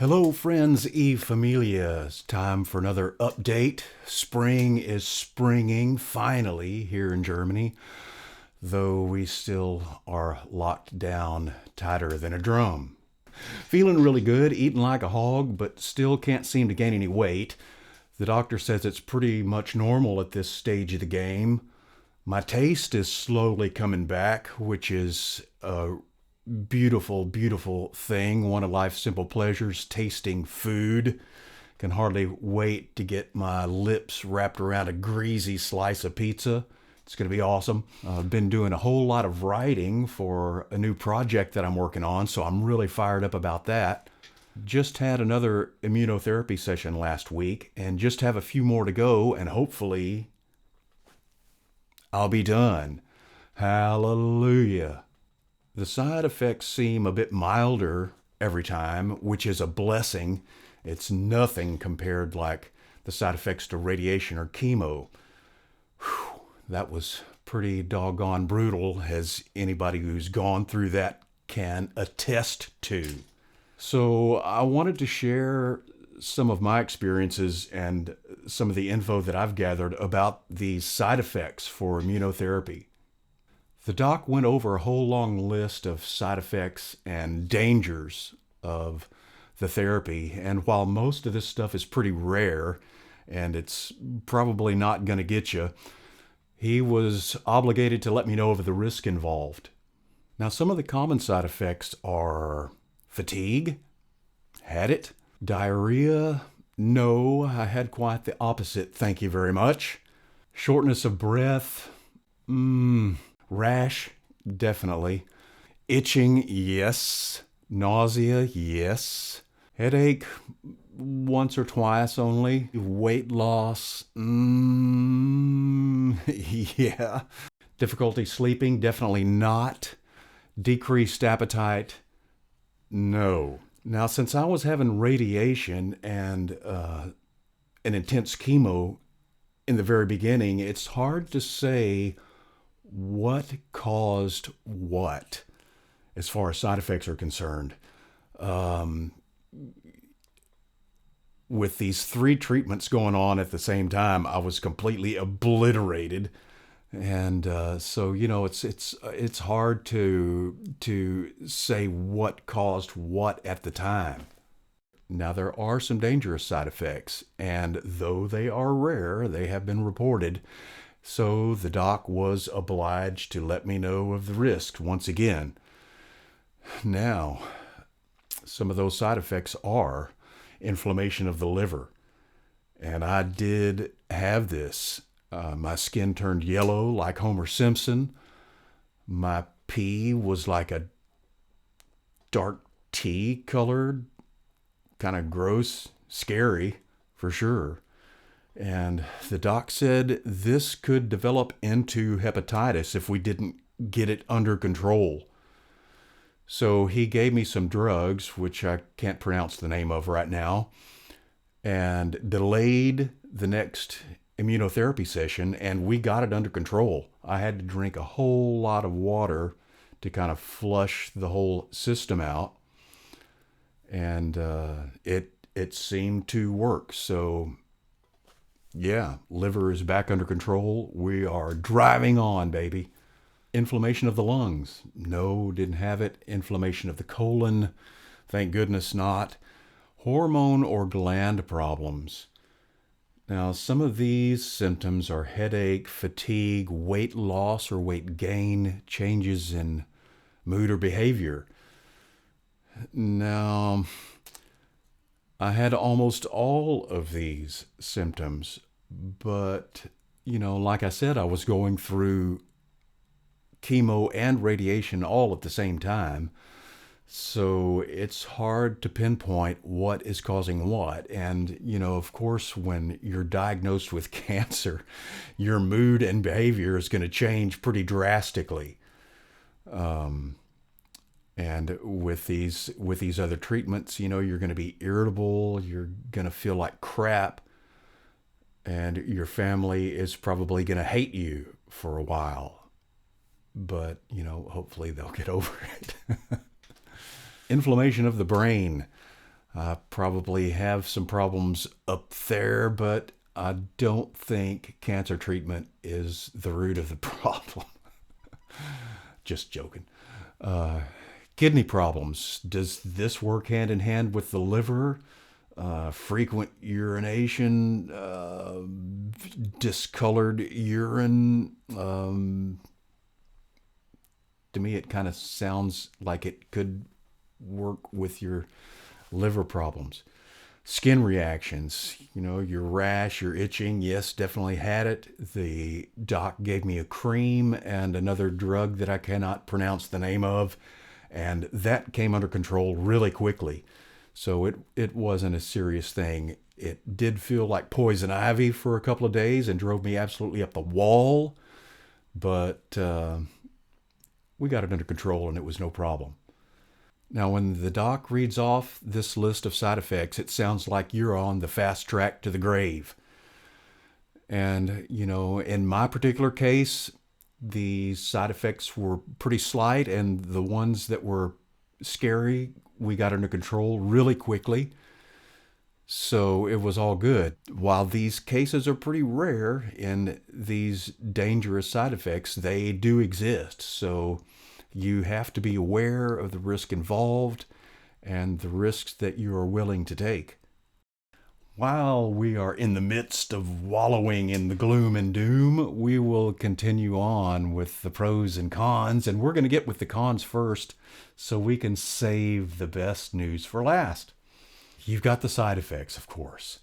Hello, friends, e familia. It's time for another update. Spring is springing finally here in Germany, though we still are locked down tighter than a drum. Feeling really good, eating like a hog, but still can't seem to gain any weight. The doctor says it's pretty much normal at this stage of the game. My taste is slowly coming back, which is a beautiful, beautiful thing. One of life's simple pleasures, tasting food. Can hardly wait to get my lips wrapped around a greasy slice of pizza. It's going to be awesome. I've been doing a whole lot of writing for a new project that I'm working on, so I'm really fired up about that. Just had another immunotherapy session last week and just have a few more to go, and hopefully I'll be done. Hallelujah. The side effects seem a bit milder every time, which is a blessing. It's nothing compared like the side effects to radiation or chemo. Whew, that was pretty doggone brutal, as anybody who's gone through that can attest to. So I wanted to share some of my experiences and some of the info that I've gathered about these side effects for immunotherapy. The doc went over a whole long list of side effects and dangers of the therapy, and while most of this stuff is pretty rare and it's probably not going to get you, he was obligated to let me know of the risk involved. Now, some of the common side effects are fatigue. Had it. Diarrhea. No, I had quite the opposite, thank you very much. Shortness of breath. Rash, definitely. Itching, yes. Nausea, yes. Headache, once or twice only. Weight loss, yeah. Difficulty sleeping, definitely not. Decreased appetite, no. Now, since I was having radiation and an intense chemo in the very beginning, it's hard to say what caused what as far as side effects are concerned. With these 3 treatments going on at the same time, I was completely obliterated. And so, it's hard to say what caused what at the time. Now, there are some dangerous side effects, and though they are rare, they have been reported. So the doc was obliged to let me know of the risks once again. Now, some of those side effects are inflammation of the liver. And I did have this. My skin turned yellow like Homer Simpson. My pee was like a dark tea colored, kind of gross, scary for sure. And the doc said this could develop into hepatitis if we didn't get it under control. So he gave me some drugs, which I can't pronounce the name of right now, and delayed the next immunotherapy session, and we got it under control. I had to drink a whole lot of water to kind of flush the whole system out, and it seemed to work. So yeah, liver is back under control. We are driving on, baby. Inflammation of the lungs. No, didn't have it. Inflammation of the colon. Thank goodness not. Hormone or gland problems. Now, some of these symptoms are headache, fatigue, weight loss or weight gain, changes in mood or behavior. Now, I had almost all of these symptoms, but, like I said, I was going through chemo and radiation all at the same time. So it's hard to pinpoint what is causing what. And, of course, when you're diagnosed with cancer, your mood and behavior is going to change pretty drastically. And with these other treatments, you're going to be irritable, you're going to feel like crap, and your family is probably going to hate you for a while. But, hopefully they'll get over it. Inflammation of the brain. I probably have some problems up there, but I don't think cancer treatment is the root of the problem. Just joking. Uh, Kidney problems. Does this work hand in hand with the liver? Frequent urination, discolored urine. To me, it kind of sounds like it could work with your liver problems. Skin reactions, your rash, your itching. Yes, definitely had it. The doc gave me a cream and another drug that I cannot pronounce the name of, and that came under control really quickly. So it wasn't a serious thing. It did feel like poison ivy for a couple of days and drove me absolutely up the wall, but we got it under control and it was no problem. Now, when the doc reads off this list of side effects, it sounds like you're on the fast track to the grave. And, in my particular case, the side effects were pretty slight, and the ones that were scary, we got under control really quickly. So it was all good. While these cases are pretty rare in these dangerous side effects, they do exist. So you have to be aware of the risk involved and the risks that you are willing to take. While we are in the midst of wallowing in the gloom and doom, we will continue on with the pros and cons, and we're going to get with the cons first so we can save the best news for last. You've got the side effects, of course.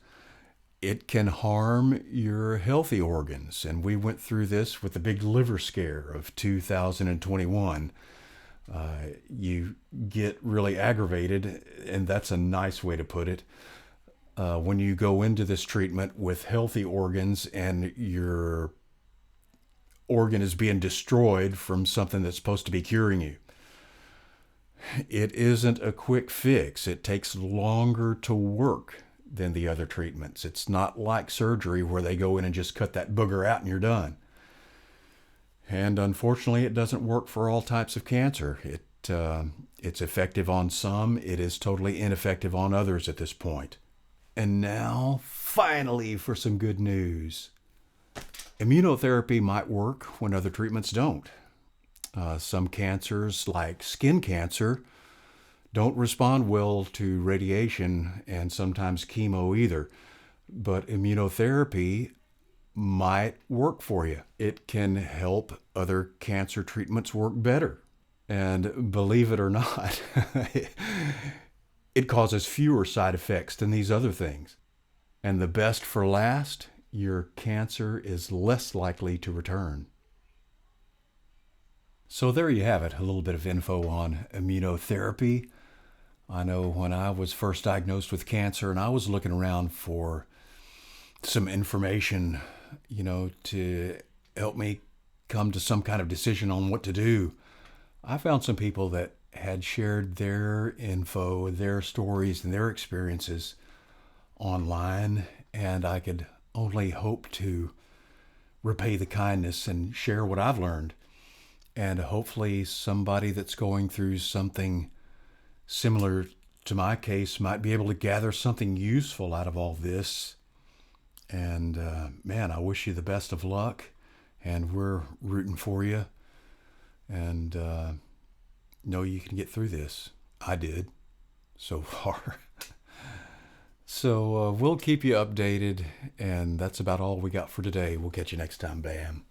It can harm your healthy organs, and we went through this with the big liver scare of 2021. You get really aggravated, and that's a nice way to put it, when you go into this treatment with healthy organs and your organ is being destroyed from something that's supposed to be curing you. It isn't a quick fix. It takes longer to work than the other treatments. It's not like surgery where they go in and just cut that booger out and you're done. And unfortunately, it doesn't work for all types of cancer. It's effective on some. It is totally ineffective on others at this point. And now, finally, for some good news. Immunotherapy might work when other treatments don't. Some cancers, like skin cancer, don't respond well to radiation and sometimes chemo either. But immunotherapy might work for you. It can help other cancer treatments work better. And believe it or not, it causes fewer side effects than these other things. And the best for last, your cancer is less likely to return. So there you have it, a little bit of info on immunotherapy. I know when I was first diagnosed with cancer and I was looking around for some information, to help me come to some kind of decision on what to do, I found some people that had shared their info, their stories, and their experiences online, and I could only hope to repay the kindness and share what I've learned. And hopefully somebody that's going through something similar to my case might be able to gather something useful out of all this. And man, I wish you the best of luck, and we're rooting for you. And know you can get through this. I did so far. So we'll keep you updated, and that's about all we got for today. We'll catch you next time. Bam.